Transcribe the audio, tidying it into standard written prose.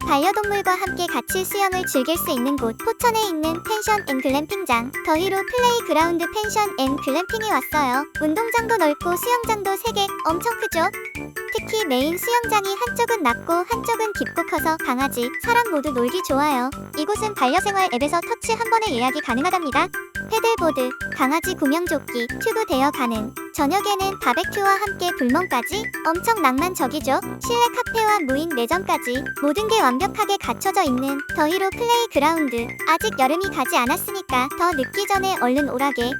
반려동물과 함께 같이 수영을 즐길 수 있는 곳 포천에 있는 펜션 앤 글램핑장 더히로 플레이그라운드 펜션 앤 글램핑에 왔어요. 운동장도 넓고 수영장도 3개 엄청 크죠? 특히 메인 수영장이 한쪽은 낮고 한쪽은 깊고 커서 강아지, 사람 모두 놀기 좋아요. 이곳은 반려생활 앱에서 터치 한 번에 예약이 가능하답니다. 패들보드, 강아지 구명조끼, 튜브 대여 가능. 저녁에는 바베큐와 함께 불멍까지 엄청 낭만적이죠. 실내 카페와 무인 매점까지 모든 게 완벽하게 갖춰져 있는 더히로 플레이그라운드. 아직 여름이 가지 않았으니까 더 늦기 전에 얼른 오라게.